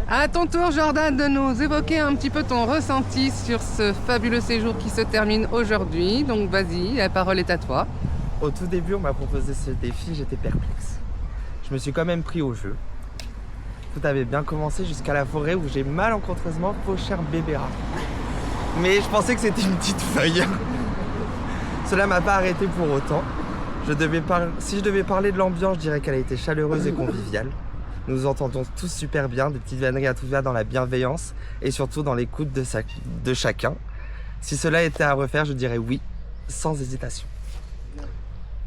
À ton tour, Jordan, de nous évoquer un petit peu ton ressenti sur ce fabuleux séjour qui se termine aujourd'hui. Donc vas-y, la parole est à toi. Au tout début, on m'a proposé ce défi, j'étais perplexe. Je me suis quand même pris au jeu. Tout avait bien commencé jusqu'à la forêt où j'ai malencontreusement fauché un bébé rat. Mais je pensais que c'était une petite feuille. Cela m'a pas arrêté pour autant. Si je devais parler de l'ambiance, je dirais qu'elle a été chaleureuse et conviviale. Nous nous entendons tous super bien, des petites vanneries à tout va dans la bienveillance et surtout dans l'écoute de chacun. Si cela était à refaire, je dirais oui, sans hésitation.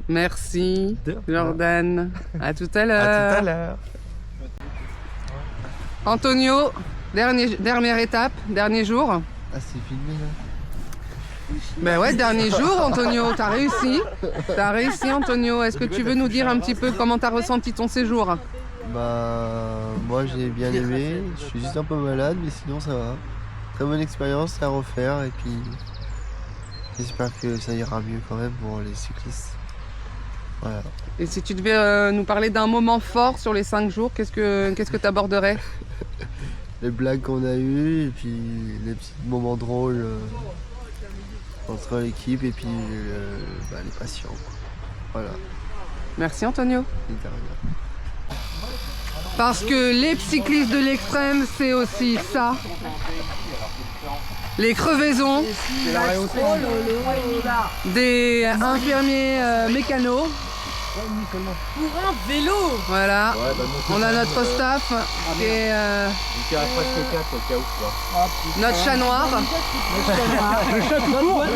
Merci, Jordan. À tout à l'heure. À tout à l'heure. Antonio, dernière étape, dernier jour. Ah, c'est filmé là. Ben ouais, dernier jour, Antonio, t'as réussi. T'as réussi, Antonio. Est-ce que tu veux nous dire un petit peu comment t'as ressenti ton séjour? Bah, moi j'ai bien aimé. Je suis juste un peu malade, mais sinon ça va. Très bonne expérience à refaire et puis j'espère que ça ira mieux quand même pour les cyclistes. Voilà. Et si tu devais nous parler d'un moment fort sur les 5 jours, qu'est-ce que t'aborderais? Les blagues qu'on a eues et puis les petits moments drôles entre l'équipe et puis les patients. Quoi. Voilà. Merci, Antonio. C'est derrière. Parce que les cyclistes de l'extrême, c'est aussi ça. Les crevaisons, des infirmiers mécanos. Pour un vélo. Voilà, on a notre staff qui est notre chat noir. Le chat tout court.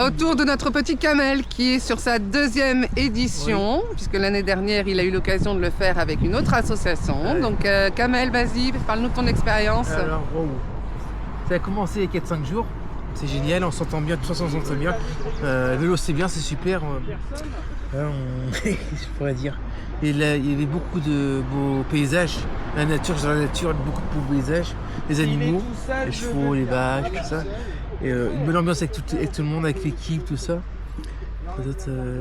Autour de notre petit Kamel qui est sur sa 2e édition, puisque l'année dernière il a eu l'occasion de le faire avec une autre association. Donc Kamel, vas-y, parle-nous de ton expérience. Alors, ça a commencé il y a 4-5 jours. C'est génial, on s'entend bien, tout ça on s'entend bien. Le vélo c'est bien, c'est super. Je pourrais dire. Et là, il y avait beaucoup de beaux paysages. La nature, dans la nature, beaucoup de beaux paysages. Les animaux, les chevaux, les vaches, tout ça. Et une bonne ambiance avec tout le monde, avec l'équipe, tout ça.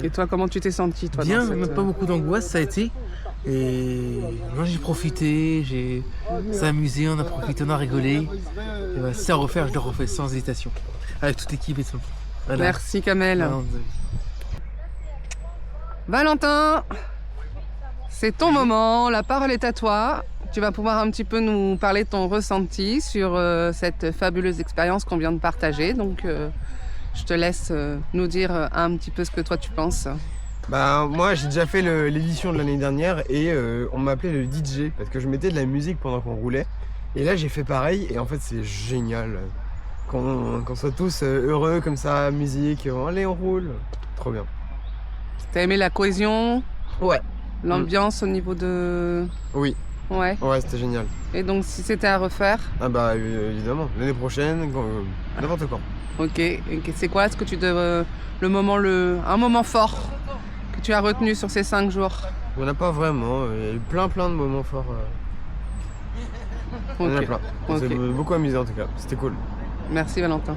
Et toi, comment tu t'es senti toi, bien, dans cette... même pas beaucoup d'angoisse, ça a été. Et moi j'ai profité, s'est amusé, on a profité, on a rigolé. Et bah, si c'est à refaire, je le refais sans hésitation. Avec toute l'équipe et tout. Voilà. Merci Kamel. Voilà. Valentin, c'est ton moment, la parole est à toi. Tu vas pouvoir un petit peu nous parler de ton ressenti sur cette fabuleuse expérience qu'on vient de partager. Donc je te laisse nous dire un petit peu ce que toi tu penses. Bah moi j'ai déjà fait l'édition de l'année dernière et on m'appelait le DJ parce que je mettais de la musique pendant qu'on roulait. Et là j'ai fait pareil et en fait c'est génial. Qu'on soit tous heureux comme ça, musique, allez on roule. Trop bien. T'as aimé la cohésion? Ouais. L'ambiance au niveau de... Oui. Ouais. Ouais, c'était génial. Et donc si c'était à refaire? Ah bah évidemment, l'année prochaine, n'importe quand. Ok. Et c'est quoi, est-ce que tu devrais un moment fort que tu as retenu sur ces 5 jours? Il n'y en a pas vraiment, il y a eu plein de moments forts. Il y en a plein. On s'est beaucoup amusé en tout cas, c'était cool. Merci Valentin.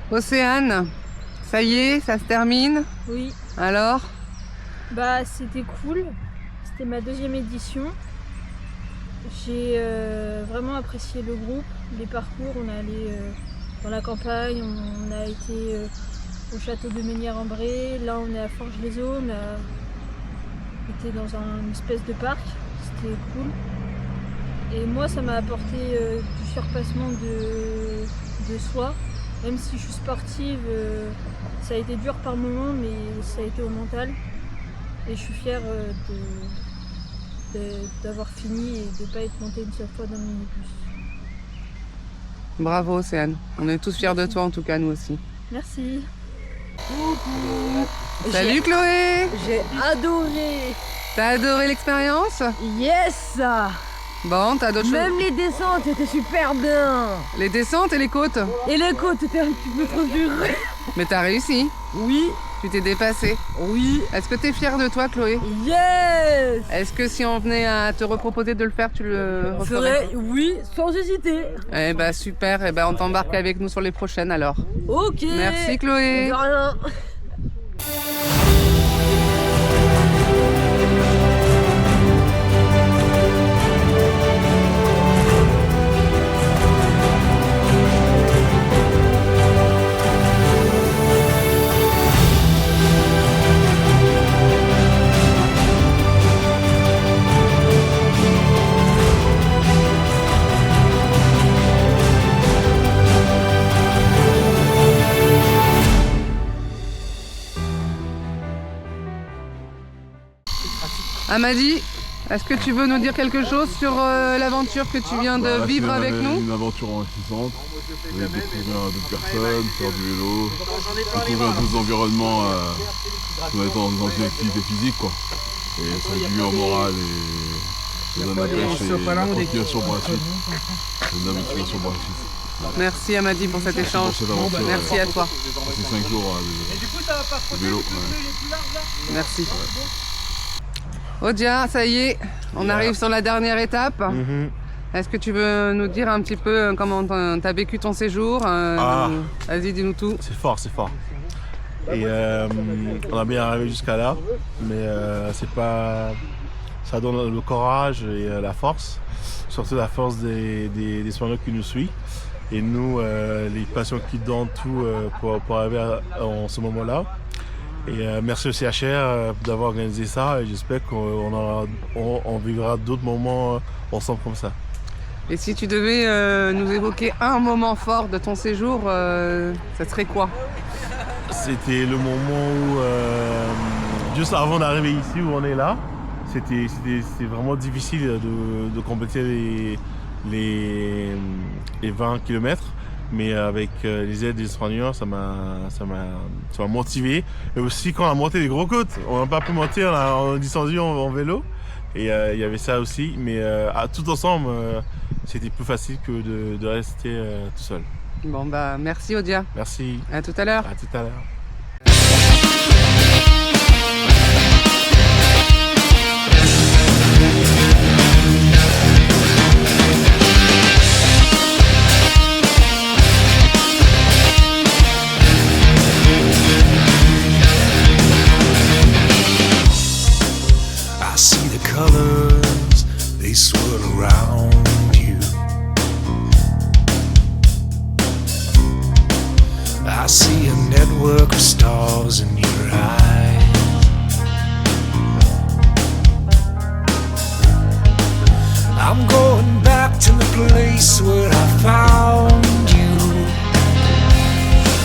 Océane, ça y est, ça se termine? Oui. Alors? Bah c'était cool, c'était ma 2e édition. J'ai vraiment apprécié le groupe, les parcours, on est allé dans la campagne, on a été au château de Ménière-en-Bray, là on est à Forges-les-Eaux, on a été dans une espèce de parc, c'était cool. Et moi ça m'a apporté du surpassement de soi. Même si je suis sportive, ça a été dur par moments, mais ça a été au mental. Et je suis fière d'avoir fini et de ne pas être monté une seule fois dans le minibus. Bravo Océane, on est tous fiers de toi en tout cas, nous aussi. Merci. Salut Chloé. J'ai adoré. T'as adoré l'expérience? Yes. Bon, t'as d'autres choses? Même les descentes étaient super bien. Les descentes et les côtes? Et les côtes étaient un petit peu trop dures. Mais t'as réussi, Oui, tu t'es dépassé. oui. Est-ce que t'es fière de toi Chloé? Yes. Est-ce que si on venait à te reproposer de le faire, tu le referais? Oui, sans hésiter. Eh bah super, eh ben on t'embarque avec nous sur les prochaines alors. Ok. Merci Chloé. De rien. Amadi, est-ce que tu veux nous dire quelque chose sur l'aventure que tu viens de vivre avec nous? Une aventure enrichissante, découvrir d'autres personnes, faire du vélo, découvrir d'autres environnements en étant dans une activité physique quoi. Et ça réduit au moral et ça donne la pêche et la motivation pour la suite. Ça donne la motivation pour la suite. Merci Amadi pour cet échange. Pour cette aventure, Merci à toi. Passer 5 jours de vélo. Ouais. Merci. Odia, ça y est, on arrive sur la dernière étape. Est-ce que tu veux nous dire un petit peu comment t'as vécu ton séjour? Vas-y, dis-nous tout. C'est fort, c'est fort. Et on a bien arrivé jusqu'à là, mais c'est pas, ça donne le courage et la force, surtout la force des soignants qui nous suivent. Et nous, les patients qui donnent tout pour arriver en ce moment-là. Et merci au CHR d'avoir organisé ça et j'espère qu'on vivra d'autres moments ensemble comme ça. Et si tu devais nous évoquer un moment fort de ton séjour, ça serait quoi? C'était le moment où, juste avant d'arriver ici où on est là, c'était vraiment difficile de compléter les 20 km. Mais avec les aides des soignants, ça m'a motivé. Et aussi quand on a monté les gros côtes, on n'a pas pu monter, on a descendu en vélo. Et il y avait ça aussi. Mais tout ensemble, c'était plus facile que de rester tout seul. Bon bah merci Odia. Merci. À tout à l'heure. À tout à l'heure. I see the colors, they swirl around you. I see a network of stars in your eyes. I'm going back to the place where I found you.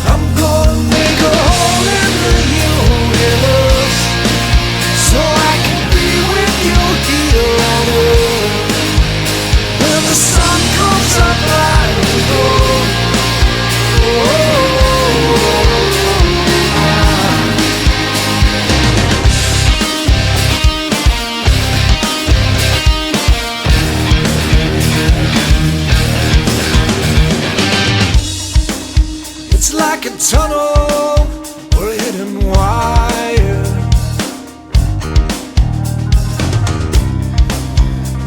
I'm gonna make a hole in the universe so I can you here on earth. When the sun comes up, I will go. It's like a tunnel or a hidden wire.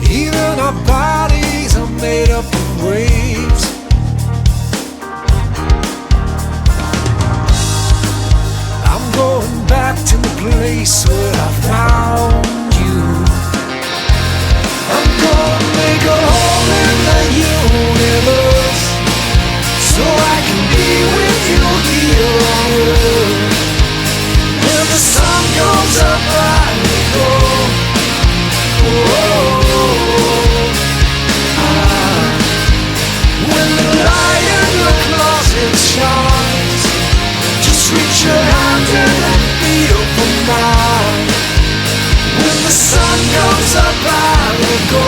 Even our bodies are made up of waves. I'm going back to the place where I found you. I'm gonna make a hole in the universe so I can be with you here on earth. When the sun comes up, I will go. When the light in the closet shines, just reach your hand in and feel for mine. When the sun goes up, I will go